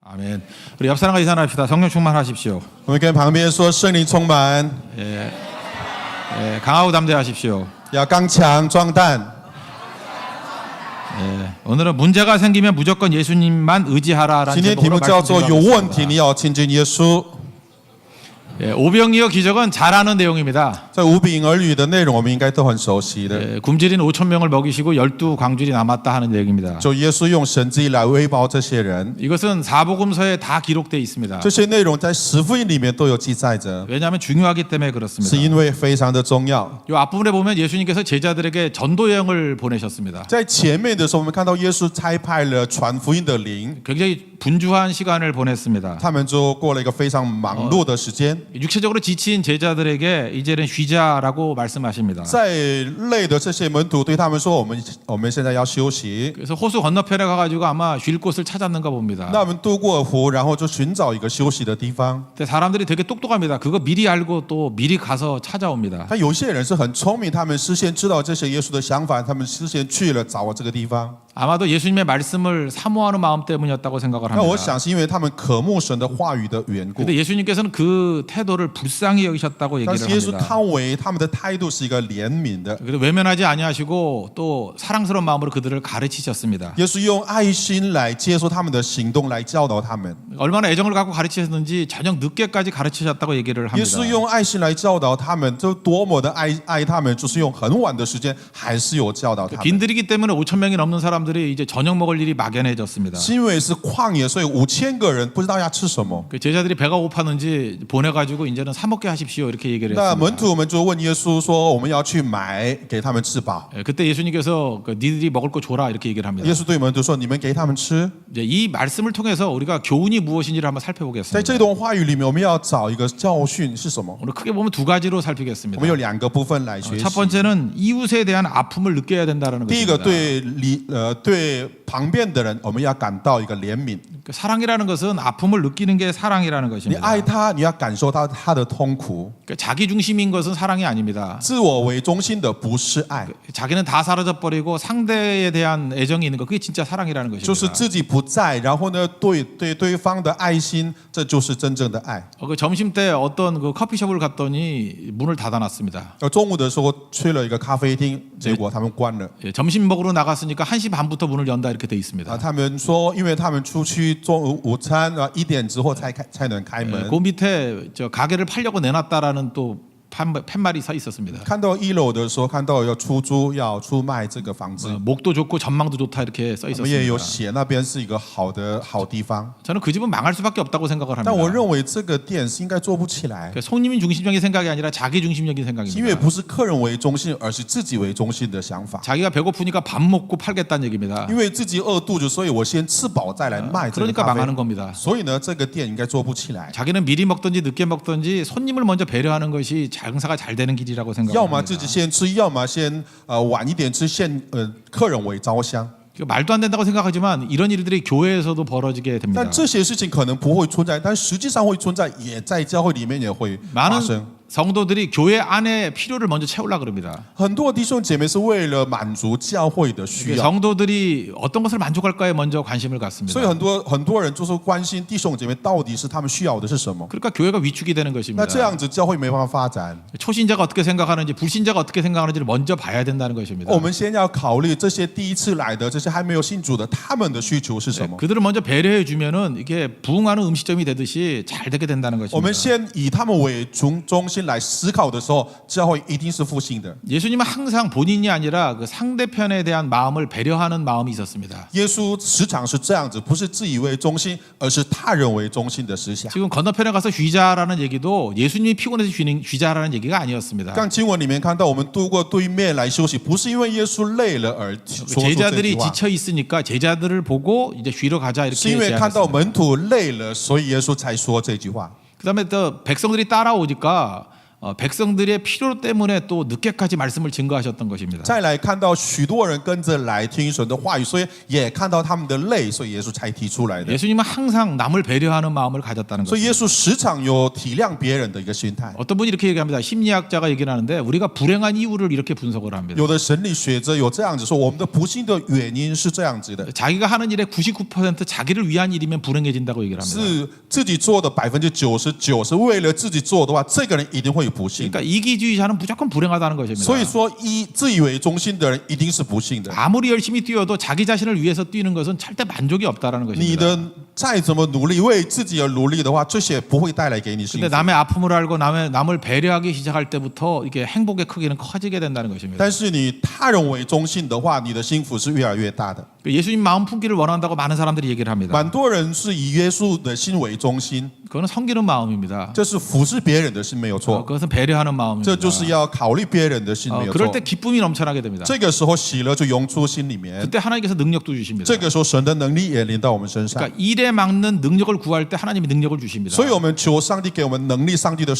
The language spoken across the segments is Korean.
아멘. 우리 옆 사람과 이산합시다. 성령 충만하십시오. 我们跟旁边说圣灵充满， 강하고 담대하십시오. 要刚强壮胆。 오늘은 문제가 생기면 무조건 예수님만 의지하라라는 今天题 제목으로 目叫做有问题 말씀드리겠습니다. 你要亲近耶稣。 오병이어 기적은 잘 아는 내용입니다. 在五饼儿语的内容，我们应该都很熟悉的。 굶주린 5천 명을 먹이시고 12광줄이 남았다 하는 내용입니다. 就耶稣用神迹来喂饱这些人， 이것은 사복음서에 다 기록되어 있습니다. 这些内容在十福音里面都有记载着， 왜냐하면 중요하기 때문에 是 그렇습니다. 因为非常的重要。 이 앞부분에 보면 예수님께서 제자들에게 전도 여행을 보내셨습니다. 在前面的时候，我们看到耶稣差派了传福音的灵， 굉장히 분주한 시간을 보냈습니다. 他们就过了一个非常忙碌的时间。 육체적으로 지친 제자들에게 이제는 쉬자라고 말씀하십니다. 在累的这些门徒对他们说：“我们现在要休息。 그래서 호수 건너편에 가가지고 아마 쉴 곳을 찾았는가 봅니다. 那我们渡过湖，然后就寻找一个休息的地方。 근데 사람들이 되게 똑똑합니다. 그거 미리 알고 또 미리 가서 찾아옵니다. 但有些人是很聪明，他们事先知道这些耶稣的想法，他们事先去了找这个地方。 아마도 예수님의 말씀을 사모하는 마음 때문이었다고 생각을 那我 합니다. 想是因为他们渴慕神的话语的缘故。 근데 예수님께서는 그 태도를 불쌍히 여기셨다고 但 얘기를 是耶稣 합니다. 看为他们的态度是一个怜悯的， 그래서 외면하지 아니하시고 또 사랑스러운 마음으로 그들을 가르치셨습니다. 耶稣用爱心来接受他们的行动，来教导他们。 얼마나 애정을 갖고 가르치셨는지 저녁 늦게까지 가르치셨다고 얘기를 耶 합니다. 稣用爱心来教导他们，就多么的爱他们，就是用很晚的时间，还是有教导他们。 빈들이기 때문에 5천 명이 넘는 사람들이 이제 저녁 먹을 일이 막연해졌습니다. 是因为是旷野，所以5000个人不知道要吃什么。 그 제자들이 배가 고팠는지 보내가지고 이제는 사 먹게 하십시오 이렇게 얘기를 那 했습니다. 门徒们就问耶稣说：“我们要去买给他们吃饱。 그때 예수님께서 니들이 먹을 거 줘라 이렇게 얘기를 합니다. 耶稣对门徒说：“你们给他们吃。 이제 이 말씀을 통해서 우리가 교훈이 무엇인지를 한번 在 살펴보겠습니다. 这段话语里面，我们要找一个教训是什么？ 오늘 크게 보면 두 가지로 我 살피겠습니다. 们有2个部分来学习 첫 。 번째는 이웃에 대한 아픔을 느껴야 된다는 第一个 것입니다. 对旁边的人，我们要感到一个怜悯。 그 사랑이라는 것은 아픔을 느끼는 게 사랑이라는 你 것입니다. 爱他，你要感受到他的痛苦。 그러니까 자기 중심인 것은 사랑이 아닙니다. 自我为中心的不是爱， 자기는 다 사라져 버리고 상대에 대한 애정이 있는 것 그게 진짜 사랑이라는 就是 것입니다. 自己不在，然后呢，对对方的爱心，这就是真正的爱。 그 점심 때 어떤 그 커피숍을 갔더니 문을 닫아놨습니다. 中午的时候去了一个咖啡厅，结果他们关了。 예, 점심 먹으러 나갔으니까 1시 반부터 문을 연다 이렇게 돼 있습니다. 他们说，因为他们出去中午餐1点之后才能开门。 그 밑에 저 가게를 팔려고 내놨다라는 또 팻말이 서 있었습니다. 看到1楼的时候，看到要出租、要出卖这个房子， 목도 좋고 전망도 좋다 이렇게 써 我们也有 있었습니다. 写那边是一个好地方。 저는 그 집은 망할 수밖에 없다고 생각을 但我 합니다. 认为这个店是应该做不起来， 그러니까 손님이 중심적인 생각이 아니라 자기 중심적인 因为 생각입니다. 不是客人为中心，而是自己为中心的想法。 자기가 배고프니까 밥 먹고 팔겠다는 얘기입니다. 因为自己饿肚子，所以我先吃饱再来卖这个 그러니까 咖 망하는 啡。 겁니다. 所以呢，这个店应该做不起来。 자기는 미리 먹든지 늦게 먹든지 손님을 먼저 배려하는 것이 장사가 잘 되는 길이라고 要么自己 생각합니다. 先吃，要么先晚一点吃，客人为着想。 말도 안 된다고 생각하지만 이런 일들이 교회에서도 벌어지게 됩니다. 但这些事情可能不会存在，但实际上会存在，也在教会里面也会发 많은 生。 성도들이 교회 안에 필요를 먼저 채우려고 그럽니다. 很多弟兄姐妹是为了满足教会的需要， 성도들이 어떤 것을 만족할까에 먼저 관심을 갖습니다. 所以很多人就是关心弟兄姐妹到底是他们需要的是什么。 그러니까 교회가 위축이 되는 那 것입니다. 这样子教会没办法发展。 초신자가 어떻게 생각하는지 불신자가 어떻게 생각하는지를 먼저 봐야 된다는 것입니다. 我们先要考虑这些第一次来的、这些还没有信主的，他们的需求是什么？ 그들을 먼저 배려해 주면은 이게 부흥하는 음식점이 되듯이 잘 되게 된다는 我们 것입니다. 先以他们为中心来思考的时候，教会一定是复兴的。 예수님은 항상 본인이 아니라 그 상대편에 대한 마음을 배려하는 마음이 있었습니다. 耶稣时常是这样子，不是自以为中心，而是他人为中心的思想。 지금 건너편에 가서 쉬자라는 얘기도 예수님이 피곤해서 쉬자라는 얘기가 아니었습니다. 刚经文里面看到，我们渡过对面来休息，不是因为耶稣累了而说出这句 제자들이 话， 지쳐 있으니까 제자들을 보고 이제 쉬러 가자 是 이렇게 因为看到 제안했습니다. 门徒累了，所以耶稣才说这句话。 그다음에 또 백성들이 따라오니까 백성들의 필요 때문에 또 늦게까지 말씀을 증거하셨던 것입니다. 再来看到许多人跟着来听神的话语，所以也看到他们的累，所以耶稣才提出来的。 예수님은 항상 남을 배려하는 마음을 가졌다는 所以 것입니다. 耶稣时常有体谅别人的一个心态。 어떤 분이 이렇게 얘기합니다. 심리학자가 얘기를 하는데 우리가 불행한 이유를 이렇게 분석을 합니다. 有的神理学者有这样子说，我们的不幸的原因是这样子的， 자기가 하는 일의 99% 자기를 위한 일이면 불행해진다고 얘기를 합니다. 是自己做的99%是为了自己做的话，这个人一定会有不幸。 그러니까 이기주의자는 무조건 불행하다는 것입니다. 所以说，自以为中心的人一定是不幸的。 아무리 열심히 뛰어도 자기 자신을 위해서 뛰는 것은 절대 만족이 없다라는 你 것입니다. 的再怎么努力，为自己而努力的话，这些不会带来给你幸 근데 福。 남의 아픔을 알고 남을 배려하기 시작할 때부터 이게 행복의 크기는 커지게 된다는 것입니다. 但是你他人为中心的话，你的幸福是越来越大的。 예수님 마음 품기를 원한다고 많은 사람들이 얘기를 합니다. 蛮多人是以耶稣的心为中心， 그거는 섬기는 마음입니다. 这是服侍别人的心没有错， 그것은 배려하는 마음입니다. 这就是要考虑别人的心没有 그럴 错 때 。 기쁨이 넘쳐나게 됩니다. 这个时候喜乐就涌出心里面， 그때 하나님께서 능력도 주십니다. 这个时候神的能力也临到我们身上。 그러니까 일에 막는 능력을 구할 때 하나님이 능력을 주십니다. 所以我们求上帝给我们能力，上帝的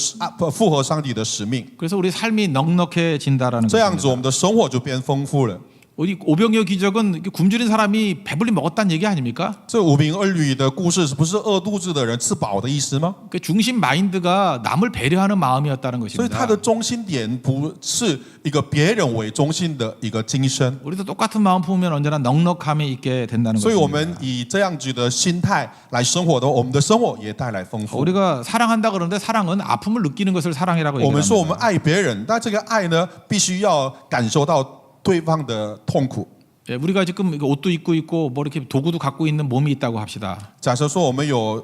符合上帝的使命， 그래서 우리 삶이 넉넉해진다라는 这样子我 것입니다. 们的生活就变丰富了。 우리 오병이어 기적은 이렇게 굶주린 사람이 배불리 먹었다는 얘기 아닙니까? 这五饼二鱼的故事，不是饿肚子的人吃饱的意思吗？ 그 중심 마인드가 남을 배려하는 마음이었다는 所以它 것입니다. 的中心点不是一个别人为中心的一个精神。 우리도 똑같은 마음 품으면 언제나 넉넉함이 있게 된다는 所以我 것입니다. 们以这样子的心态来生活的，我们的生活也带来丰富。 우리가 사랑한다 그러는데 사랑은 아픔을 느끼는 것을 사랑이라고 我们说我们 얘기합니다. 爱别人，但这个爱呢，必须要感受到对方的痛苦。 예, 우리가 지금 이거 옷도 입고 있고 뭐 이렇게 도구도 갖고 있는 몸이 있다고 합시다. 假设说我们有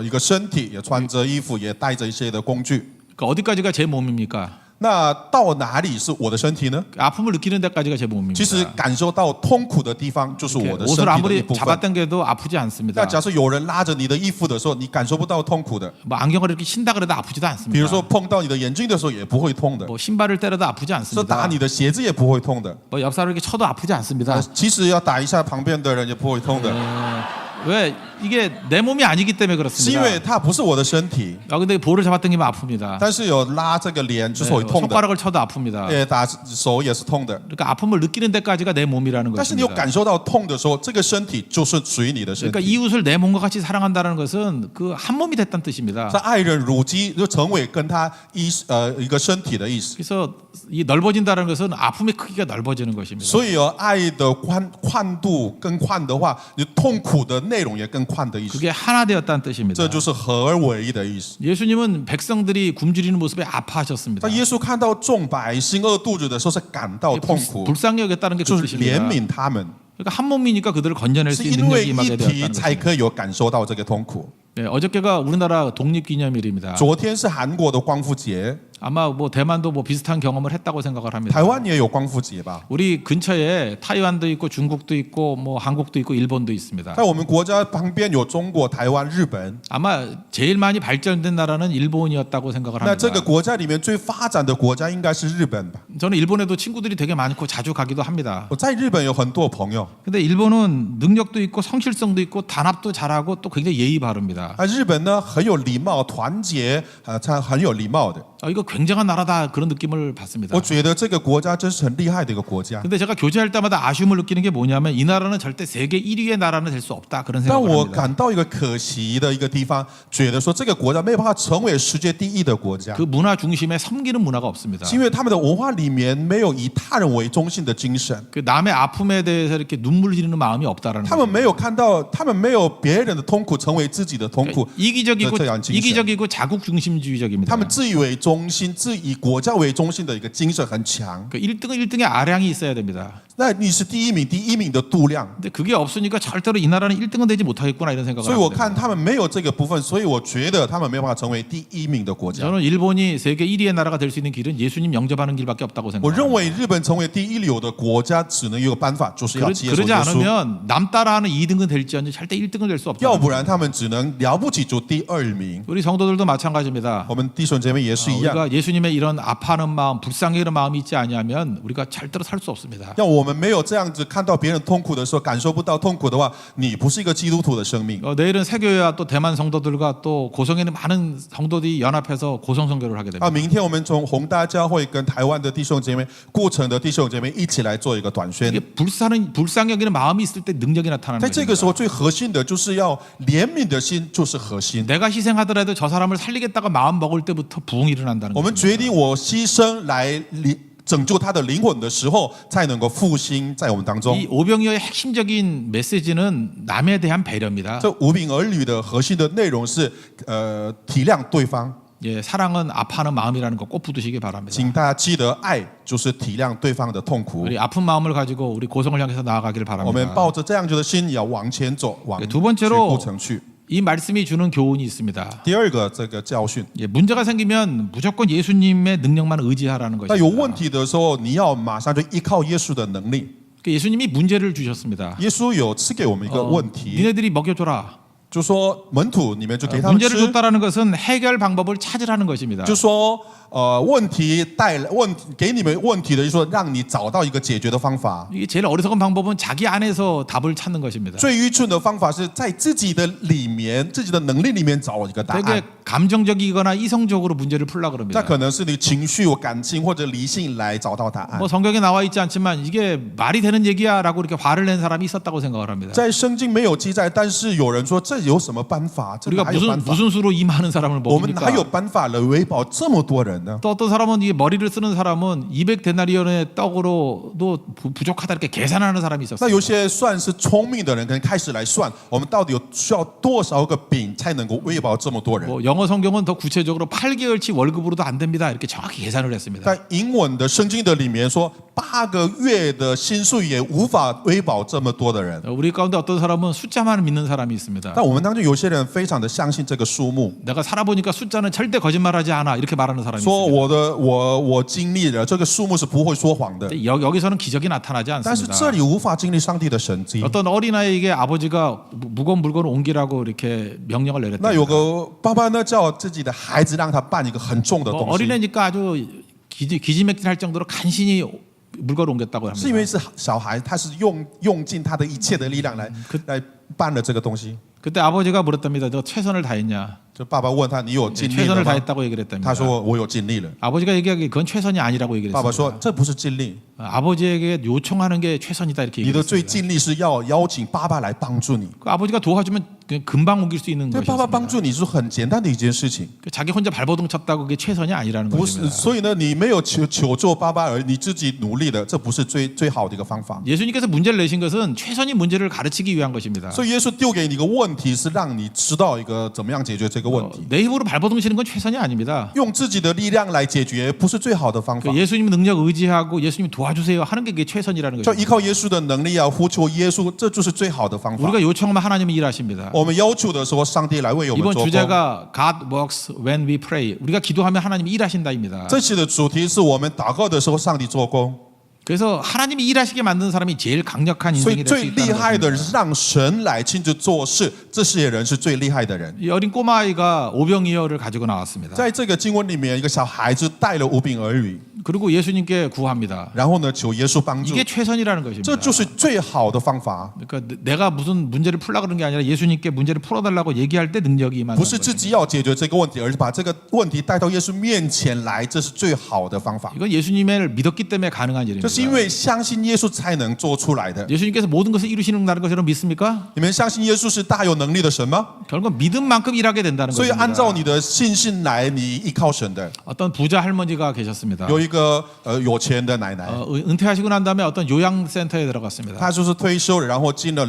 一个身体，也穿着衣服，也带着一些的工具， 그러니까 어디까지가 제 몸입니까? 那到哪里是我的身体呢？ 아픔을 느끼는 데까지가 제 몸입니다. 其实感受到痛苦的地方就是我的身 옷을 体的一 아무리 部分。 잡아당겨도 아프지 않습니다. 那假设有人拉着你的衣服的时候，你感受不到痛苦的。 뭐 안경을 이렇게 신다 그래도 아프지도 比如 않습니다. 说碰到你的眼睛的时候也不会痛的， 뭐 신발을 때려도 아프지 说打 않습니다. 你的鞋子也不会痛的。 뭐 옆 사람 이렇게 쳐도 아프지 않습니다. 其实要打一下旁边的人也不会痛的， 왜 이게 내 몸이 아니기 때문에 是因 그렇습니다. 为它不是我的身体。 근데 볼을 잡아당기면 아픕니다. 但是有拉这个脸就是会痛的， 손가락을 쳐도 아픕니다. 也打手也是痛的。 그러니까 아픔을 느끼는 데까지가 내 몸이라는 但是你有 것입니다. 感受到痛的时候，这个身体就是属于你的身 그러니까 体。 이웃을 내 몸과 같이 사랑한다는 것은 그 한 몸이 됐다는 뜻입니다. 在爱人如己，就成为跟他一个身体的意思。 그래서 이 넓어진다는 것은 아픔의 크기가 넓어지는 것입니다. 所以爱的宽度更宽的话，你痛苦的内容也更宽的意思。 그게 하나 되었다는 뜻입니다. 这就是合而为一的意思。 예수님은 백성들이 굶주리는 모습에 아파하셨습니다. 当耶稣看到众百姓饿肚子的时候，是感到痛苦， 불쌍히 여겼다는 게 그 就是怜 뜻입니다. 悯他们， 그러니까 한 몸이니까 그들을 건져낼 수 是 있는 因为 능력이 一 임하게 体 되었다는 才 것입니다. 可以有感受到这个痛苦。 네, 어저께가 우리나라 독립기념일입니다. 昨天是韩国的光复节， 아마 뭐 대만도 뭐 비슷한 경험을 했다고 생각을 합니다. 台湾也有光复节吧？ 우리 근처에 타이완도 있고 중국도 있고 뭐 한국도 있고 일본도 있습니다. 在我们国家旁边有中国、台湾、日本。 아마 제일 많이 발전된 나라는 일본이었다고 생각을 那这个 합니다. 国家里面最发展的国家应该是日本吧？ 저는 일본에도 친구들이 되게 많고 자주 가기도 합니다. 我在日本有很多朋友， 근데 일본은 능력도 있고 성실성도 있고 단합도 잘하고 또 굉장히 예의 바릅니다. 日本呢很有礼貌、团结，它很有礼貌的。 이거 굉장한 나라다 그런 느낌을 받습니다. 我觉得这个国家真是很厉害的一个国家。 근데 제가 교제할 때마다 아쉬움을 느끼는 게 뭐냐면 이 나라는 절대 세계 1위의 나라는 될 수 없다 그런 但 생각을 我 합니다. 感到一个可惜的一个地方，觉得说这个国家没有办法成为世界第一的国家 그 ， 문화 중심에 섬기는 문화가 없습니다. 是因为他们的文化里面没有以他人为中心的精神， 그 남의 아픔에 대해서 이렇게 눈물 흘리는 마음이 없다라는 他们没有看到，他们没有别人的痛苦成为自己的痛苦， 이기적이고 这样精神。 이기적이고 자국 중심주의적입니다. 他们自以为中心、自以国家为中心的一个精神很强。 그 1등의 아량이 있어야 됩니다. 那你是第一名的度量， 근데 그게 없으니까 절대로 이 나라는 1등은 되지 못하겠구나 이런 생각을 所以我 합니다. 看他们没有这个部分，所以我觉得他们没有办法成为第一名的国家。 저는 일본이 세계 1위의 나라가 될 수 있는 길은 예수님 영접하는 길밖에 없다고 我 생각합니다. 认为日本成为第一流的国家，只能有一个办法，就是要接受 그러지 耶稣。 않으면 남 따라하는 2등은 될지언정 절대 1등은 될 수 要 없다. 不然他们只能了不起就第二名。 우리 성도들도 마찬가지입니다. 我们弟兄姐妹也是一样， 우리가 예수님의 이런 아파하는 마음, 불쌍히 여기는 마음이 있지 아니하면 우리가 절대로 살 수 없습니다. 要我们们没有这样子看到别人痛苦的时候，感受不到痛苦的话，你不是一个基督徒的生命。 내일은 세교회와 또 대만 성도들과 또 고성에 있는 많은 성도들이 연합해서 고성 선교를 하게 됩니다. 明天我们从宏大教会跟台湾的弟兄姐妹、顾城的弟兄姐妹一起来做一个短宣。 이게 불쌍히 여기는 마음이 있을 때 능력이 나타나는 在这个时 거죠. 候，最核心的就是要怜悯的心，就是核心。 내가 희생하더라도 저 사람을 살리겠다가 마음 먹을 때부터 부흥이 일어난다는 我们 거죠. 决定我牺牲来拯救他的灵魂的时候，才能够复兴在我们当中。 이 오병이어의 핵심적인 메시지는 남에 대한 배려입니다. 这无病儿女的核心的内容是体谅对方。 예, 사랑은 아파하는 마음이라는 거 꼭 붙드시기 바랍니다. 请大家记得，爱就是体谅对方的痛苦。 우리 아픈 마음을 가지고 우리 고성을 향해서 나아가기를 我们 바랍니다. 抱着这样子的心，也要往前走，往 두 번째로 顾城去。 이 말씀이 주는 교훈이 있습니다. 第二个这个教训， 예, 문제가 생기면 무조건 예수님의 능력만 의지하라는 那有 것입니다. 问题的时候，你要马上就依靠耶稣的能力。 예수님이 문제를 주셨습니다. 耶稣有赐给我们一个问题， 니네들이 먹여줘라. 就说门徒你们就给他们 문제를 吃， 줬다라는 것은 해결 방법을 찾으라는 것입니다. 就说问题带来问题给你们问题的，就说让你找到一个解决的方法。 이게 제일 어리석은 방법은 자기 안에서 답을 찾는 것입니다. 最愚蠢的方法是在自己的里面、自己的能力里面找一个答 되게 案。 감정적이거나 이성적으로 문제를 풀려고 那 그럽니다. 可能是你情绪、感情或者理性来找到答案。 뭐 성경에 나와 있지 않지만 이게 말이 되는 얘기야라고 이렇게 화를 낸 사람이 있었다고 생각을 합니다. 在圣经没有记载，但是有人说这有什么办法？这 우리가 哪有办法？ 무슨 수로 이 많은 사람을 我们哪 먹입니까? 有办法来喂饱这么多人呢？ 또 어떤 사람은 이 머리를 쓰는 사람은 200데나리온의 떡으로도 부족하다 이렇게 계산하는 사람이 那 있었어요. 有些算是聪明的人，可能开始来算，我们到底需要多少个饼才能够喂饱这么多人？ 뭐 영어 성경은 더 구체적으로 8개월치 월급으로도 안 됩니다. 이렇게 정확히 계산을 했습니다. 在英文的圣经的里面说，8个月的薪水也无法喂饱这么多的人。 우리 가운데 어떤 사람은 숫자만 믿는 사람이 있습니다. 但我们当中有些人非常的相信这个数目， 내가 살아보니까 숫자는 절대 거짓말하지 않아 이렇게 말하는 사람이 说 있습니다. 我经历了这个数目是不会说谎的。 여기서는 기적이 나타나지 但是 않습니다. 这里无法经历上帝的神迹。 어떤 어린아이에게 아버지가 무거운 물건을 옮기라고 이렇게 명령을 那有 내렸답니다. 个爸爸呢，叫自己的孩子让他搬一个很重的 뭐 东西， 어린애니까 아주 기지맥진할 정도로 간신히 물건을 옮겼다고 是因为 합니다. 是小孩，他是用尽他的一切的力量来搬了这个东西。 그때 아버지가 물었답니다. 너 최선을 다했냐? 就爸爸问他，你有尽力了 최선을 吗？ 다했다고 얘기를 했답니다. 他说我有尽力了。 아버지가 얘기하기 그건 최선이 아니라고 얘기를 爸爸 했습니다. 说这不是尽力， 아버지에게 요청하는 게 최선이다 이렇게 你的最 얘기했습니다. 尽力是要邀请爸爸来帮助你。 그 아버지가 도와주면 그냥 금방 옮길 수 있는 对爸爸帮 것이었습니다. 助你是很简单的一件事情， 그 자기 혼자 발버둥 쳤다고 그게 최선이 아니라는 不是。 것입니다. 所以呢，你没有求助爸爸，而你自己努力的，这不是最好的一个方法。 예수님께서 문제를 내신 것은 최선이 문제를 가르치기 위한 것입니다. 所以耶稣丢给你一个问题，是让你知道一个怎么样解决这个问题。 내 힘으로 발버둥 치는 건 최선이 아닙니다. 用自己的力量来解决，不是最好的方法 그 。 예수님 능력 의지하고 예수님 도와주세요 하는 게 그게 최선이라는 就依 거죠. 靠耶稣的能力啊，呼求耶稣，这就是最好的方法。 우리가 요청하면 하나님이 일하십니다. 我们要求的时候，上帝来为我们 이번 做工。 주제가 God works when we pray. 우리가 기도하면 하나님이 일하신다입니다. 这期的主题是我们祷告的时候，上帝做工。 그래서 하나님이 일하시게 만든 사람이 제일 강력한 所以 인생이 될 最 수 厉 있다는 害的 것입니다. 人是让神来亲自做事，这些人是最厉害的人。 이 어린 꼬마아이가 오병이어를 가지고 나왔습니다. 在这个经文里面，一个小孩子带了无病儿女， 그리고 예수님께 구합니다. 然后呢求耶稣帮助， 이게 최선이라는 것입니다. 这就是最好的方法。 그러니까 내가 무슨 문제를 풀려고 그런 게 아니라 예수님께 문제를 풀어달라고 얘기할 때 능력이 임하는 不是自 것입니다. 己要解决这个问题，而是把这个问题带到耶稣面前来，这是最好的方法。 이건 예수님을 믿었기 때문에 가능한 这 일입니다. 是因为相信耶稣才能做出来的。 예수님께서 모든 것을 이루시는 것처럼 믿습니까? 你们相信耶稣是大有能力的神吗？ 결국 믿음만큼 일하게 된다는 所以按照 것입니다. 你的信心来，你依靠神的。 어떤 부자 할머니가 계셨습니다. 有一个有钱的奶奶， 은퇴하시고 난 다음에 어떤 요양센터에 들어갔습니다. 她就是退休了，然后进了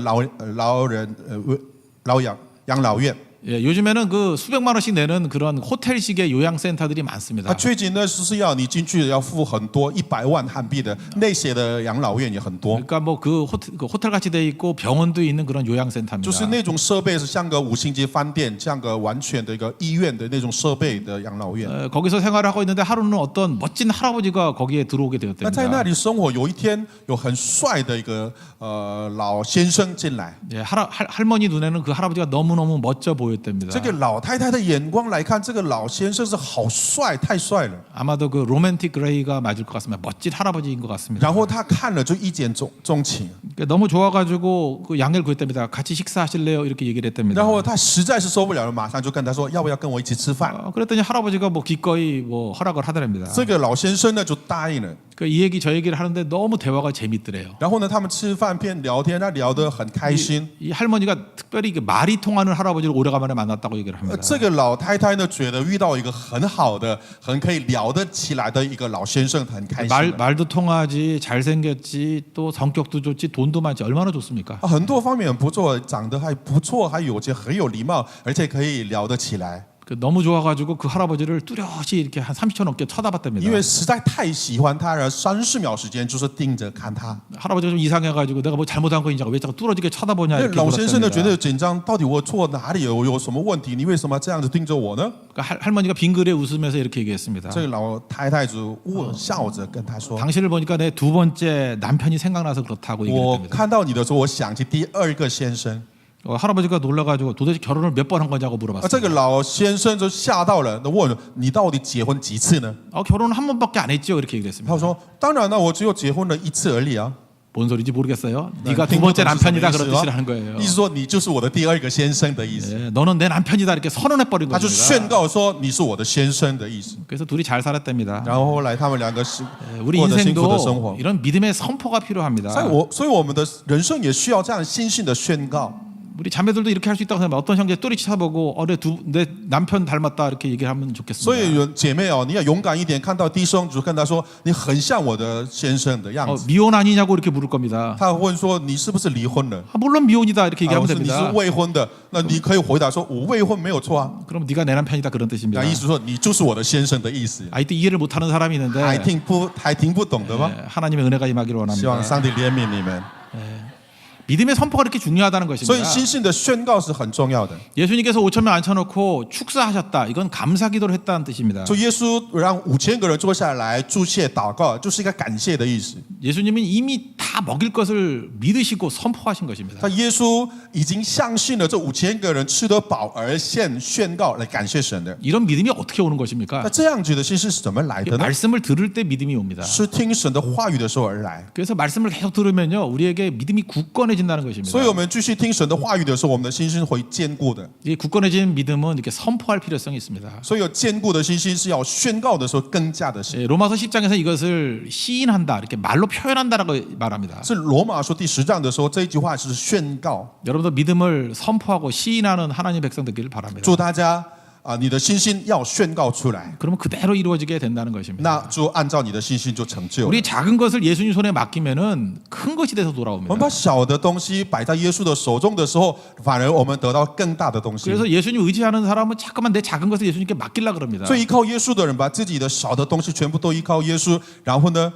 养老院。 예, 요즘에는 그 수백만 원씩 내는 그런 호텔식의 요양센터들이 많습니다. 他最近呢是要你进去要付很多100万韩币的那些的养老院也很多， 그러니까 뭐 그 호텔 같이 돼 있고 병원도 있는 그런 요양센터입니다. 就是那种设备是像个5星级饭店，像个完全的一个医院的那种设备的养老院。 거기서 생활을 하고 있는데 하루는 어떤 멋진 할아버지가 거기에 들어오게 那在那 되었답니다. 里生活，有一天有很帅的一个老先生进来， 예, 할머니 눈에는 그 할아버지가 너무너무 멋져 보였습니다. 보였답니다. 这个老太太的眼光来看，这个老先生是好帅，太帅了。 아마도 그 로맨틱 그레이가 맞을 것 같습니다. 멋진 할아버지인 것 같습니다. 然后他看了就一见钟情， 그러니까 너무 좋아가지고 그 양해를 구했답니다. 같이 식사하실래요? 이렇게 얘기를 했답니다. 然后他实在是受不了了，马上就跟他说要不要跟我一起吃饭。 그랬더니 할아버지가 뭐 기꺼이 뭐 허락을 하더랍니다. 这个老先生呢就答应了。 그 이 얘기 저 얘기를 하는데 너무 대화가 재밌더래요. 然后呢，他们吃饭边聊天，他聊得很开心。 이 할머니가 특별히 그 말이 통하는 할아버지를 오래간만에 만났다고 얘기를 합니다. 这个老太太呢，觉得遇到一个很好的、很可以聊得起来的一个老先生，很开心。 말도 통하지, 잘생겼지, 또 성격도 좋지, 돈도 많지, 얼마나 좋습니까? 很多方面很不错，长得还不错，还有些很有礼貌，而且可以聊得起来。 그 너무 좋아가지고 그 할아버지를 뚜렷이 이렇게 한 30초 넘게 쳐다봤답니다. 因为实在太喜欢他了，30秒时间就是盯着看他。 할아버지가 좀 이상해가지고 내가 뭐 잘못한 거 인지하고 왜 자꾸 뚫어지게 쳐다보냐 那 이렇게 老先生呢，觉 물었답니다. 得紧张，到底我错哪里有什么问题？你为什么这样子盯着我呢？ 그러니까 할머니가 빙그레 웃으면서 이렇게 얘기했습니다. 这个老太太就笑着跟他说 당신을 보니까 내 두 번째 남편이 생각나서 그렇다고 ：“我 얘기했답니다. 看到你的时候，我想起第二个先生。” 할아버지가 놀라가지고 도대체 결혼을 몇 번 한 거냐고 这 물어봤어요. 个老先生就吓到了，那问你到底结婚几次呢？ 결혼은 한 번밖에 안 했죠. 이렇게 얘기했습니다. 他说：“当然了，我只有结婚了一次而已啊。 뭔 소리인지 모르겠어요. 那 네가 听 두 不 번째 懂是什么 남편이다 意思 그런 吗 뜻이라는 거예요. 意思说你就是我的第二个先生的意思。 예, 너는 내 남편이다 이렇게 선언해 버린 他就宣 겁니다. 告说你是我的先生的意思。 그래서 둘이 잘 살았답니다. 然后后来他们两个是 우리 过着幸福的生活 인생도 。 이런 믿음의 선포가 필요합니다. 所以我们的人生也需要这样信心的宣告。 우리 자매들도 이렇게 할 수 있다고 생각하면 어떤 형제 또리 쳐다보고 내 남편 닮았다 이렇게 얘기를 하면 所 좋겠습니다. 以有姐妹哦，你要勇敢一点，看到弟兄就跟他说你很像我的先生的样子。 미혼 아니냐고 이렇게 물을 겁니다. 他问说你是不是离婚了？ 물론 미혼이다 이렇게 啊 얘기하면 是你是 됩니다. 未婚的，那你可以回答说我未婚没有错啊。 그럼 네가 내 남편이다 그런 뜻입니다. 那意思说你就是我的先生的意思。 아이때 이해를 못하는 사람이 还 있는데 听不懂的吗？ 하나님의 은혜가 임하기를 希望 원합니다. 上帝怜悯你们。 믿음의 선포가 그렇게 중요하다는 所以 것입니다. 信心的宣告是很重要的。 예수님께서 5,000명 앉혀놓고 축사하셨다. 이건 감사기도를 했다는 뜻입니다. 就耶稣让5000个人坐下来祝谢祷告，就是一个感谢的意思。 예수님은 이미 다 먹일 것을 믿으시고 선포하신 것입니다. 他耶稣已经相信了这5000个人吃得饱而宣告来感谢神的。 이런 믿음이 어떻게 오는 那 것입니까? 这样子的信心是怎么来的呢？ 말씀을 들을 때 믿음이 옵니다. 是听神的话语的时候而来。 그래서 말씀을 계속 들으면요, 우리에게 믿음이 굳건해진다는 것입니다. 所以我们继续听神的话语的时候，我们的信心会坚固的。 이 굳건해진 믿음은 이렇게 선포할 필요성이 있습니다. 所以有坚固的信心是要宣告的时候更加的信。 예, 로마서 10장에서 이것을 시인한다, 이렇게 말로 표현한다라고 말합니다. 是罗马书第10章的时候，这一句话是宣告。 여러분도 믿음을 선포하고 시인하는 하나님 백성 되기를 바랍니다. 祝大家你的信心要宣告出来， 그러면 그대로 이루어지게 된다는 것입니다. 那就按照你的信心就成就了。 우리 작은 것을 예수님 손에 맡기면은 큰 것이 돼서 我们 돌아옵니다. 把小的东西摆在耶稣的手中的时候，反而我们得到更大的东西。 그래서 예수님 의지하는 사람은 자꾸만 내 작은 것을 예수님께 맡기려 그럽니다. 所以依靠耶稣的人，把自己的小的东西全部都依靠耶稣，然后呢，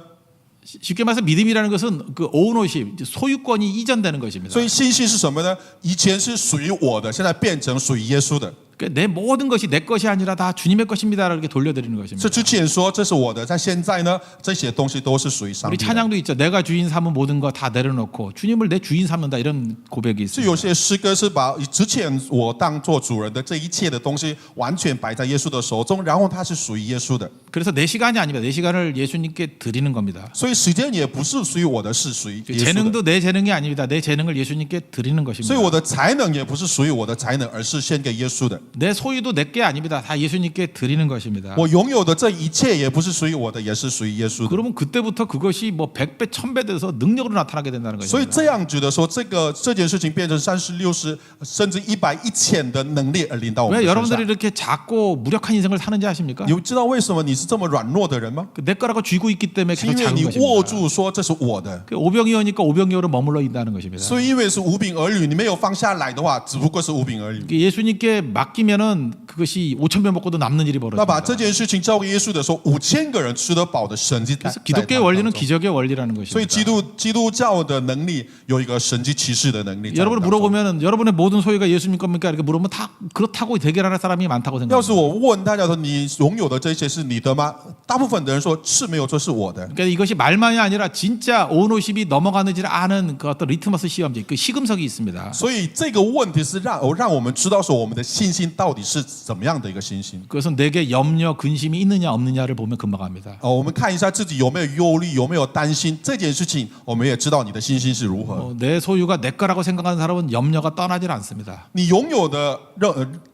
쉽게 말해서 믿음이라는 것은 그 오너십, 소유권이 이전되는 것입니다. 所以信心是什么呢？以前是属于我的，现在变成属于耶稣的。 그러니까 내 모든 것이 내 것이 아니라 다 주님의 것입니다. 이렇게 돌려드리는 것입니다. 是之前说这是我的，在现在呢，这些东西都是属于上 우리 帝的。 찬양도 있죠. 내가 주인 삼은 모든 거 다 내려놓고 주님을 내 주인 삼는다 이런 고백이 是 있습니다. 有些诗歌是把之前我当做主人的这一切的东西，完全摆在耶稣的手中，然后它是属于耶稣的。 그래서 내 시간이 아닙니다. 내 시간을 예수님께 드리는 겁니다. 所以时间也不是属于我的，是属于耶稣的。 재능도 내 재능이 아닙니다. 내 재능을 예수님께 드리는 所以 것입니다. 我的才能也不是属于我的才能，而是献给耶稣的。 내 소유도 내 게 아닙니다. 다 예수님께 드리는 것입니다. 我拥有的这一切也不是属于我的，也是属于耶稣的。 그러면 그때부터 그것이 뭐 100배, 1000배 돼서 능력으로 나타나게 된다는 所以 것입니다. 这样子的说，这件事情变成30、60甚至100、1000的能力而临到我们 왜 的身 여러분들이 上。 이렇게 작고 무력한 인생을 사는지 아십니까? 你知道为什么你是这么软弱的人吗？ 내 거라고 쥐고 있기 때문에 是因 계속 为 작은 你 것입니다. 握住说这是我的。 오병이어니까 오병이어로 머물러 있다는 것입니다. 所以因为是无柄儿女，你没有放下来的话，只不过是无柄儿女。 예수님께 맡기면은 그것이 5,000배 먹고도 남는 일이 那把 벌어집니다. 这件事情交给耶稣的时候，5000个人吃得饱的神迹在 그래서 기독교의 원리는 当中。 기적의 원리라는 所以 것입니다. 基督教的能力有一个神迹骑士的能力在 여러분을 当中。 물어보면 여러분의 모든 소유가 예수님 겁니까? 이렇게 물으면 다 그렇다고 대결하는 사람이 많다고 要是 생각합니다. 我问大家说，你拥有的这些是你的吗？大部分的人说是没有错，是我的。 그러니까 이것이 말만이 아니라 진짜 온 50이 넘어가는지를 아는 그 어떤 리트머스 시험지, 그 시금석이 있습니다. 所以这个问题是让我们知道说我们的信心到底是怎么样的一个信心。 그것은 내게 염려, 근심이 있느냐 없느냐를 보면 금방 압니다. 我们看一下自己有没有忧虑，有没有担心这件事情，我们也知道你的信心是如何。 내 소유가 내 거라고 생각하는 사람은 염려가 떠나질 않습니다. 你拥有的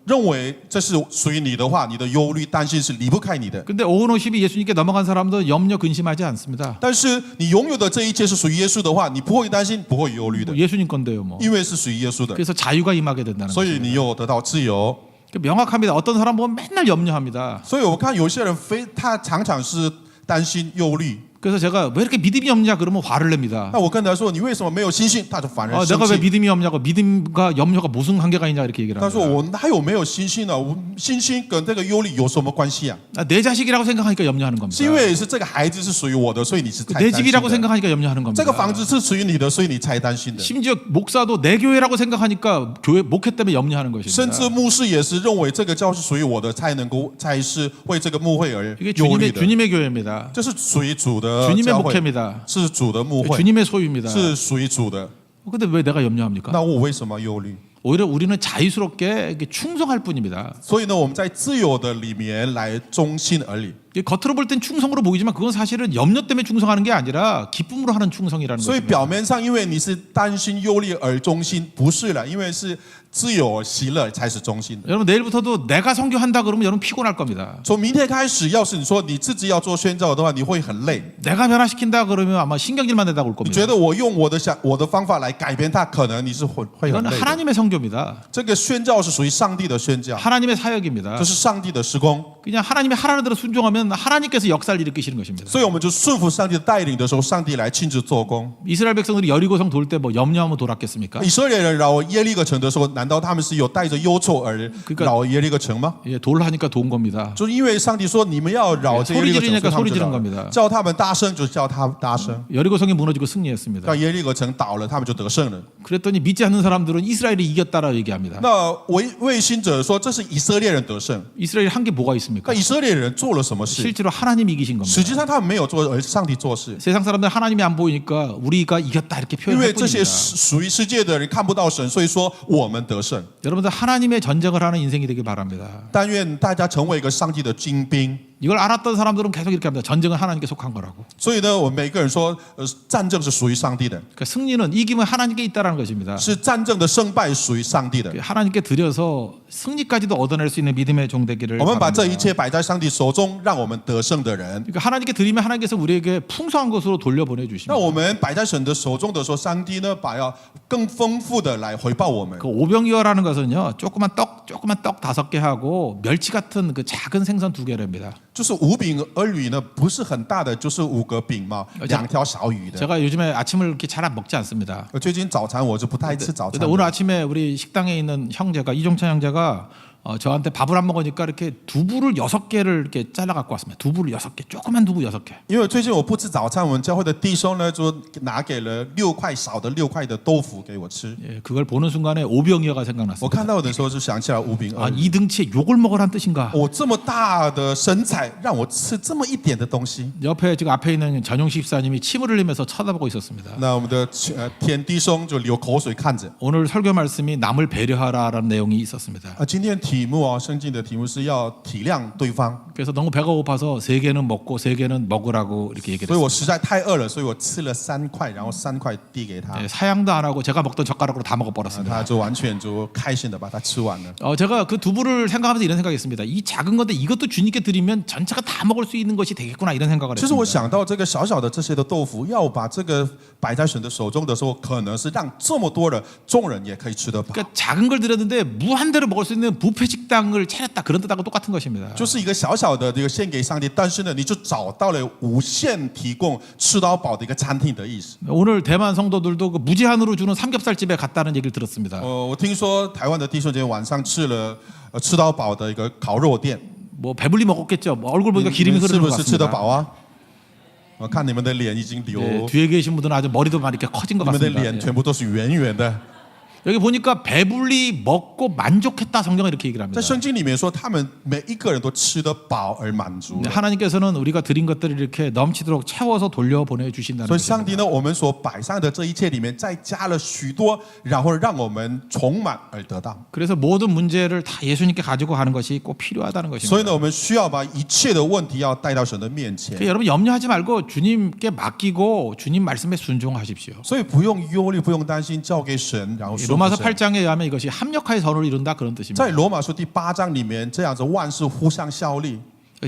认为这是属于你的话，你的忧虑、担心是离不开你的。 근데 온 50이 예수님께 넘어간 사람도 염려, 근심하지 않습니다. 但是你拥有的这一切是属于耶稣的话，你不会担心，不会忧虑的， 뭐 예수님 건데요, 뭐. 因为是属于耶稣的， 그래서 자유가 임하게 된다는 所以 거죠. 你又得到自由。 명확합니다. 어떤 사람 보면 맨날 염려합니다. 所以我看有些人他常常是担心、忧虑。 그래서 제가 왜 이렇게 믿음이 없냐 그러면 화를 냅니다. 那我跟他说你为什么没有信心？他就反而生 내가 왜 气。 믿음이 없냐고, 믿음과 염려가 무슨 관계가 있냐 이렇게 얘기를 他说 합니다. 我哪有没有信心呢？我信心跟这个忧虑有什么关系啊？ 내 자식이라고 생각하니까 염려하는 겁니다. 是因为是这个孩子是属于我的，所以你是才 내 担心 집이라고 的。 생각하니까 염려하는 这个 겁니다. 房子是属于你的，所以你才担心的。 심지어 목사도 내 교회라고 생각하니까 교회 목회 때문에 염려하는 甚至 것입니다. 牧师也是认为这个教是属于我的，才是为这个牧会而 이게 忧虑 주님의, 的。 주님의 교회입니다. 这是属于主的 주님의 教会， 목회입니다. 是主的牧会， 주님의 소유입니다. 是属于主的。 근데 왜 내가 염려합니까? 那我为什么忧虑？ 오히려 우리는 자유스럽게 이렇게 충성할 뿐입니다. 所以呢，我们在自由的里面来忠心而已。 이게 겉으로 볼 땐 충성으로 보이지만 그건 사실은 염려 때문에 충성하는 게 아니라 기쁨으로 하는 충성이라는 所以 것입니다. 表面上，因为你是担心、忧虑而忠心，不是了，因为是自由、喜乐才是忠心的。 여러분 내일부터도 내가 선교한다 그러면 여러분 피곤할 겁니다. 从明天开始，要是你说你自己要做宣教的话，你会很累。 내가 변화시킨다 그러면 아마 신경질만 내다 올 你 겁니다. 觉得我用我的方法来改变它，可能你是会很 이거는 累的。 하나님의 선교입니다. 这个宣教是属于上帝的宣教， 하나님의 사역입니다. 这是上帝的施工。 그냥 하나님의 하라는 대로 순종하면 하나님께서 역사를 일으키시는 것입니다. 所以我们就顺服上帝的带领的时候，上帝来亲自做工。 이스라엘 백성들이 여리고성 돌 때 뭐 염려하면 돌았겠습니까? 以色列人绕耶利哥城的时候，难道他们是有带着忧愁而绕耶利哥城吗？ 예, 돌하니까 도운 겁니다. 就是因为上帝说你们要绕这耶利哥城， 소리지르니까 所以他们 소리 就 지른 绕了 겁니다. 叫他们大声就叫他们大声， 여리고성이 무너지고 승리했습니다. 让耶利哥城倒了，他们就得胜了。 그랬더니 믿지 않는 사람들은 이스라엘이 이겼다라 얘기합니다. 那卫星者说这是以色列人得胜， 이스라엘이 한 게 뭐가 있습니까? 那以色列人做了什么事？ 실제로 하나님이 이기신 实 겁니다. 际上他们没有做，而是上帝做事。 세상 사람들 하나님이 안 보이니까 우리가 이겼다 이렇게 因为 표현할 这些 뿐입니다. 属于世界的人看不到神，所以说我们得胜。 여러분들 하나님의 전쟁을 하는 인생이 되길 바랍니다. 但愿大家成为一个上帝的精兵。 이걸 알았던 사람들은 계속 이렇게 합니다. 전쟁은 하나님께 속한 거라고. 所以呢，我们每个人说，战争是属于上帝的， 그러니까 승리는 이기면 하나님께 있다라는 것입니다. 是战争的胜败属于上帝的。 하나님께 드려서 승리까지도 얻어낼 수 있는 믿음의 종되기를 我们把这一 바랍니다. 切摆在上帝手中，让我们得胜的人。 그러니까 하나님께 드리면 하나님께서 우리에게 풍성한 것으로 돌려보내 那 주십니다. 我们摆在神的手中的时候，上帝呢，把要更丰富的来回报我们。 그 오병이어라는 것은요, 조그만 떡 5개 하고 멸치 같은 그 작은 생선 2개랍니다. 就是五饼二鱼呢，不是很大的，就是5个饼嘛，2条小鱼的。 제가 요즘에 아침을 이렇게 잘 먹지 않습니다. 最近早餐我就不太吃早餐 근데 。 오늘 아침에 우리 식당에 있는 형제가 이종찬 형제가 저한테 밥을 안 먹으니까 이렇게 두부를 6개를 이렇게 잘라 갖고 왔습니다. 두부를 6개, 조그만 두부 6개. 因为最近我不吃早餐，我们教会的弟兄呢就拿给了6块少的6块的豆腐给我吃。 예, 그걸 보는 순간에 오병이어가 我 생각났습니다. 看到的时候就想起来五饼 아, 二鱼。 이 등치에 욕을 먹으란 뜻인가? 我这么大的身材，让我吃这么一点的东西。 옆에 지금 앞에 있는 전용식 집사님이 침을 흘리면서 쳐다보고 있었습니다. 那我们的田弟兄就流口水看着。 오늘 설교 말씀이 남을 배려하라라는 내용이 있었습니다. 今天题目啊，圣经的题目是要体谅对方。 그래서 너무 배가 고파서 3개는 먹고 3개는 먹으라고 이렇게 얘기를 所以 했어요. 我实在太饿了，所以我吃了3块，然后3块递给他， 예, 사양도 안 하고 제가 먹던 젓가락으로 다 먹어버렸습니다. 他就完全就开心的把它吃完了。 제가 그 두부를 생각하면서 이런 생각했습니다. 이 작은 건데 이것도 주님께 드리면 전체가 다 먹을 수 있는 것이 되겠구나 이런 생각을 其实我 했습니다. 想到这个小小的这些的豆腐，要把这个摆在神的手中的时候，可能是让这么多的众人也可以吃得饱， 그러니까 작은 걸 드렸는데 무한대로 먹을 수 있는 뷔페 식당을 차렸다 그런 뜻하고 똑같은 것입니다. 就是一个小小的这个献给上帝，但是呢，你就找到了无限提供吃到饱的一个餐厅的意思。 오늘 대만 성도들도 그 무제한으로 주는 삼겹살집에 갔다는 얘기를 들었습니다. 我听说台湾的弟兄姐妹晚上吃了吃到饱的一个烤肉店， 뭐 배불리 먹었겠죠. 뭐 얼굴 보니까 你 기름이 们是 흐르는 不 것 是吃得 같습니다. 饱啊？我看你们的脸已经流， 예, 뒤에 계신 분들은 아주 머리도 막 이렇게 커진 것 你们的 같습니다. 脸全部都是圆圆的。 여기 보니까 배불리 먹고 만족했다 성경은 이렇게 얘기를 在 합니다. 圣经里面说，他们每一个人都吃得饱而满足 네, 了。 하나님께서는 우리가 드린 것들을 이렇게 넘치도록 채워서 돌려보내 주신다는 所以 것입니다. 上帝呢，我们所摆上的这一切里面，再加了许多，然后让我们充满而得到。 그래서 모든 문제를 다 예수님께 가지고 가는 것이 꼭 필요하다는 所以 것입니다. 呢，我们需要把一切的问题要带到神的面前。 그러니까 여러분 염려하지 말고 주님께 맡기고 주님 말씀에 순종하십시오. 所以不用忧虑，不用担心，交给神，然后顺服 로마서 神。 8장에 의하면 이것이 합력하여 선을 이룬다 그런 뜻입니다. 在罗马书第8章里面，这样子万事互相效力。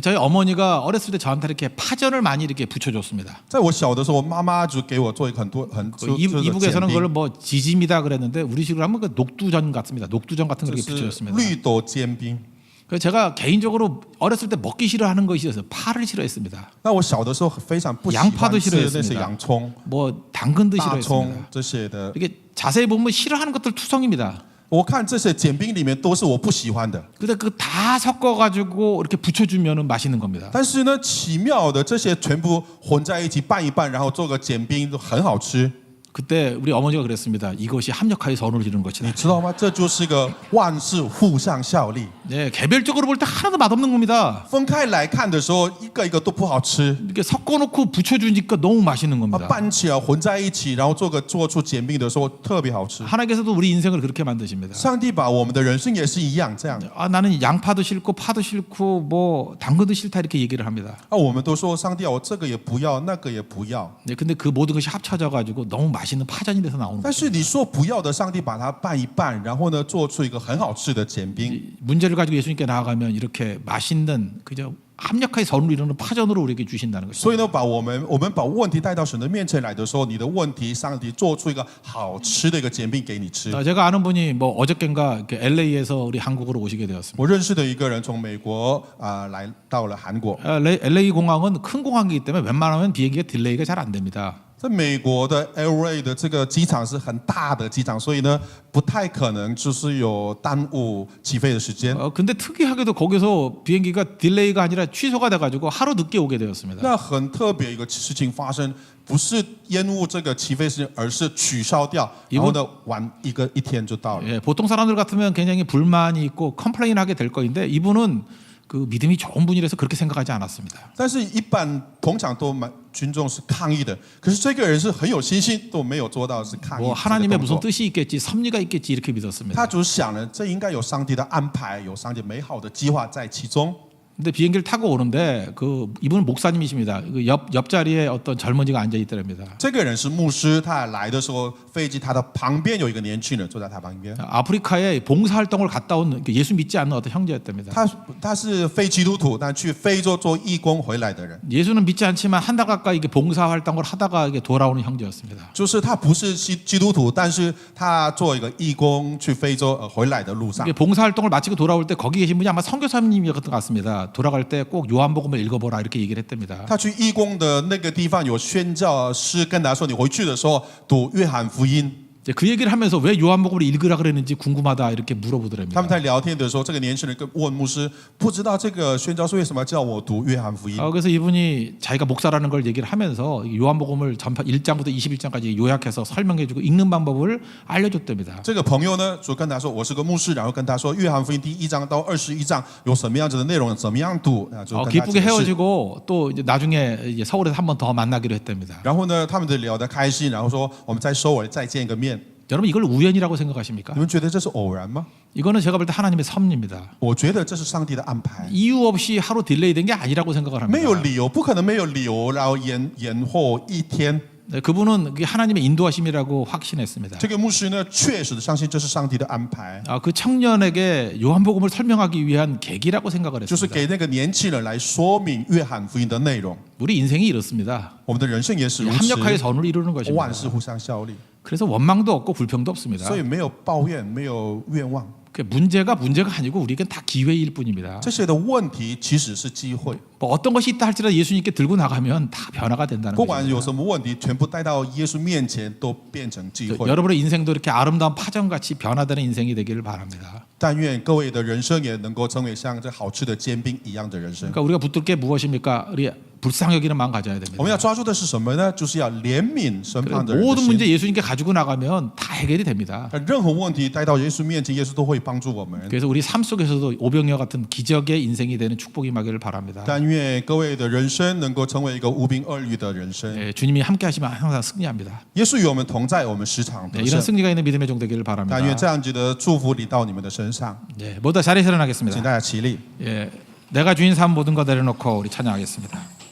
저희 어머니가 어렸을 때 저한테 이렇게 파전을 많이 이렇게 붙여줬습니다. 在我小的时候，我妈妈就给我做一个很多很 그 就 이북에서는 是 그걸 뭐 지짐이다 그랬는데 우리식으로 하면 그 녹두전 같습니다. 녹두전 같은 거 就 이렇게 是 붙여줬습니다. 绿豆煎饼。 그래서 제가 개인적으로 어렸을 때 먹기 싫어하는 것이 있어서 파를 싫어했습니다. 那我小的时候非常不喜 양파도 欢吃那些 싫어했습니다. 洋葱、 뭐 당근도 大葱 싫어했습니다. 这些的。 이게 자세히 보면 싫어하는 것들 투성입니다. 我看这些煎饼里面都是我不喜欢的， 근데 그 다 섞어가지고 이렇게 붙여주면은 맛있는 겁니다. 但是呢，奇妙的这些全部混在一起拌一拌，然后做个煎饼，都很好吃。 그때 우리 어머니가 그랬습니다. 이것이 합력하여 선을 이루는 것이다. 你知道吗？这就是个万事互相效力。 네, 개별적으로 볼 때 하나도 맛없는 겁니다. 分开来看的时候，一个一个都不好吃。 이렇게 섞어놓고 붙여주니까 너무 맛있는 啊， 겁니다. 拌起来混在一起，然后做出煎饼的时候特别好吃。 하나님께서도 우리 인생을 그렇게 만드십니다. 上帝把我们的人生也是一样这样。 아, 나는 양파도 싫고 파도 싫고 뭐 당근도 싫다 이렇게 얘기를 합니다. 啊，我们都说上帝啊，我这个也不要，那个也不要。 네, 근데 그 모든 것이 합쳐져 가지고 너무 맛있는 파전이 돼서 나오는 但 거예요. 是你说不要的，上帝把它拌一拌，然后呢，做出一个很好吃的煎饼。 문제를 가지고 예수님께 나아가면 이렇게 맛있는 그저 합력하여 선을 이루는 파전으로 우리에게 주신다는 것입니다. 所以呢，我们把问题带到神的面前来的时候，你的问题，上帝做出一个好吃的一个煎饼给你吃。 제가 아는 분이 뭐 어저께인가 이렇게 LA에서 우리 한국으로 오시게 되었습니다. 我认识的一个人从美国来到了韩国， LA 공항은 큰 공항이기 때문에 웬만하면 비행기가 딜레이가 잘 안 됩니다. 在美国的 LA 的这个机场是很大的机场，所以呢，不太可能就是有耽误起飞的时间。 근데 특이하게도 거기서 비행기가 딜레이가 아니라 취소가 돼가지고 하루 늦게 오게 되었습니다. 那很特别一个事情发生，不是延误这个起飞时间，而是取消掉，然后呢，晚一天就到了。 예, 보통 사람들 같으면 굉장히 불만이 있고 컴플레인하게 될 거인데 이분은 그 믿음이 좋은 분이라서 그렇게 생각하지 않았습니다. 但是，一般通常都群众是抗议的，可是这个人是很有信心，都没有做到是抗议 뭐 这个 하나님의 动 무슨 作。 뜻이 있겠지, 섭리가 있겠지 이렇게 믿었습니다. 他只是想呢，这应该有上帝的安排，有上帝美好的计划在其中。 근데 비행기를 타고 오는데 그 이분은 목사님이십니다. 그 옆자리에 어떤 젊은이가 앉아 있더랍니다. 这个人是牧师，他来的时候，飞机他的旁边有一个年轻人坐在他旁边。 아프리카에 봉사활동을 갔다 온 예수 믿지 않는 어떤 형제였답니다. 他是非基督徒，但去非洲做义工回来的人。 예수는 믿지 않지만 한 달 가까이 이게 봉사활동을 하다가 이게 돌아오는 형제였습니다. 就是他不是基督徒，但是他做一个义工去非洲回来的路上 이게 ， 봉사활동을 마치고 돌아올 때 거기 계신 분이 아마 선교사님이었던 것 같습니다. 돌아갈 때 꼭 요한복음을 읽어보라 이렇게 얘기를 했답니다. 他去义工的那个地方有宣教师跟他说：“你回去的时候读约翰福音。” 이제 그 얘기를 하면서 왜 요한복음을 읽으라 그랬는지 궁금하다 이렇게 他 물어보더랍니다. 们在聊天的时候，这个年轻人跟问牧师：“不知道这个宣教师为什么叫我读约翰福音？” 그래서 이분이 자기가 목사라는 걸 얘기를 하면서 요한복음을 전파 1장부터 21장까지 요약해서 설명해주고 읽는 방법을 알려줬답니다. 这个朋友呢，就跟他说：“我是个牧师。”然后跟他说：“约翰福音第1章到21章有什么样子的内容，怎么样读？”就跟他 기쁘게 解释。 헤어지고 또 이제 나중에 이제 서울에서 한 번 더 만나기로 했답니다. 然后呢，他们就聊得开心，然后说：“我们在首尔再见个面。” 여러분 이걸 우연이라고 생각하십니까? 你们觉得这是偶然吗？ 이거는 제가 볼 때 하나님의 섭리입니다. 我觉得这是上帝的安排， 이유 없이 하루 딜레이된 게 아니라고 생각을 没有 합니다. 理由，不可能没有理由，然后延后一天。 네, 그분은 그게 하나님의 인도하심이라고 확신했습니다. 这个牧师呢，确实的相信这是上帝的安排， 그 청년에게 요한복음을 설명하기 위한 계기라고 생각을 就是 했습니다. 给那个年轻人来说明约翰福音的内容。 우리 인생이 이렇습니다. 我们的人生也是如此， 합력하여 선을 이루는 것입니다. 万事互相效力， 그래서 원망도 없고 불평도 없습니다. 所以没有抱怨，没有愿望， 문제가 아니고 우리에겐 다 기회일 뿐입니다. 这些的问题其实是机会。 뭐 어떤 것이 있다 할지라도 예수님께 들고 나가면 다 변화가 된다는 不管 거죠. 有什么问题，全部带到耶稣面前，都变成机会。 여러분의 인생도 이렇게 아름다운 파전같이 변화되는 인생이 되기를 바랍니다. 但愿各位的人生也能够成为像这好吃的煎饼一样的人生。 그러니까 우리가 붙들 게 무엇입니까? 우리 불쌍히 여기는 마음 가져야 됩니다. 我们要抓住的是什么呢？就是要怜悯身旁的人的 모든 心。 문제 예수님께 가지고 나가면 다 해결이 됩니다. 任何问题带到耶稣面前，耶稣都会帮助我们。 그래서 우리 삶 속에서도 오병이어 같은 기적의 인생이 되는 축복이 임하기를 바랍니다. 但愿各位的人生能够成为一个无病二虑的人生。 예, 주님이 함께 하시면 항상 승리합니다. 耶稣与我们同在，我们时常 네, 得 이런 胜。 승리가 있는 믿음의 종 되기를 但愿 바랍니다. 这样子的祝福临到你们的身上。 예, 모두 자리에 请 일어나겠습니다. 大家起立。 예, 내가 주인 삼 모든 것 내려놓고 우리 찬양하겠습니다.